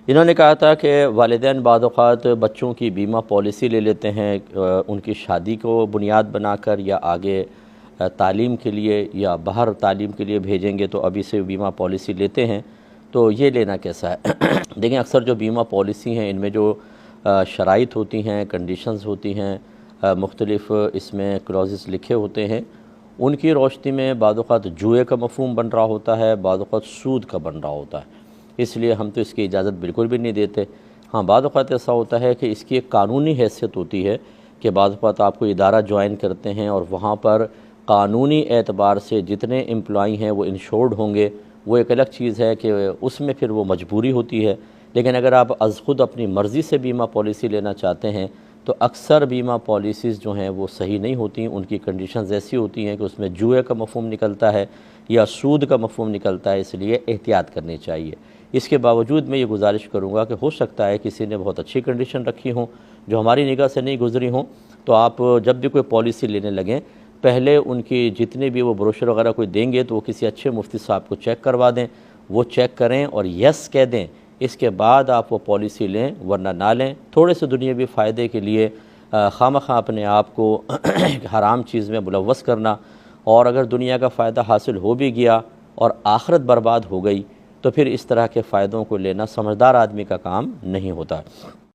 انہوں نے کہا تھا کہ والدین بعض اوقات بچوں کی بیمہ پالیسی لے لیتے ہیں ان کی شادی کو بنیاد بنا کر، یا آگے تعلیم کے لیے یا باہر تعلیم کے لیے بھیجیں گے تو ابھی سے بیمہ پالیسی لیتے ہیں۔ تو یہ لینا کیسا ہے؟ دیکھیں، اکثر جو بیمہ پالیسی ہیں ان میں جو شرائط ہوتی ہیں، کنڈیشنز ہوتی ہیں، مختلف اس میں کلوزز لکھے ہوتے ہیں، ان کی روشنی میں بعض اوقات جوئے کا مفہوم بن رہا ہوتا ہے، بعض اوقات سود کا بن رہا ہوتا ہے۔ اس لیے ہم تو اس کی اجازت بالکل بھی نہیں دیتے۔ ہاں، بعض اوقات ایسا ہوتا ہے کہ اس کی ایک قانونی حیثیت ہوتی ہے کہ بعض اوقات آپ کو ادارہ جوائن کرتے ہیں اور وہاں پر قانونی اعتبار سے جتنے امپلائی ہیں وہ انشورڈ ہوں گے، وہ ایک الگ چیز ہے کہ اس میں پھر وہ مجبوری ہوتی ہے۔ لیکن اگر آپ از خود اپنی مرضی سے بیمہ پالیسی لینا چاہتے ہیں تو اکثر بیمہ پالیسیز جو ہیں وہ صحیح نہیں ہوتی، ان کی کنڈیشنز ایسی ہوتی ہیں کہ اس میں جوئے کا مفہوم نکلتا ہے یا سود کا مفہوم نکلتا ہے، اس لیے احتیاط کرنی چاہیے۔ اس کے باوجود میں یہ گزارش کروں گا کہ ہو سکتا ہے کسی نے بہت اچھی کنڈیشن رکھی ہوں جو ہماری نگاہ سے نہیں گزری ہوں، تو آپ جب بھی کوئی پالیسی لینے لگیں پہلے ان کی جتنے بھی وہ بروشر وغیرہ کوئی دیں گے تو وہ کسی اچھے مفتی صاحب کو چیک کروا دیں، وہ چیک کریں اور یس کہہ دیں، اس کے بعد آپ وہ پالیسی لیں، ورنہ نہ لیں۔ تھوڑے سے دنیاوی فائدے کے لیے خواہ اپنے آپ کو حرام چیز میں ملوث کرنا، اور اگر دنیا کا فائدہ حاصل ہو بھی گیا اور آخرت برباد ہو گئی تو پھر اس طرح کے فائدوں کو لینا سمجھدار آدمی کا کام نہیں ہوتا۔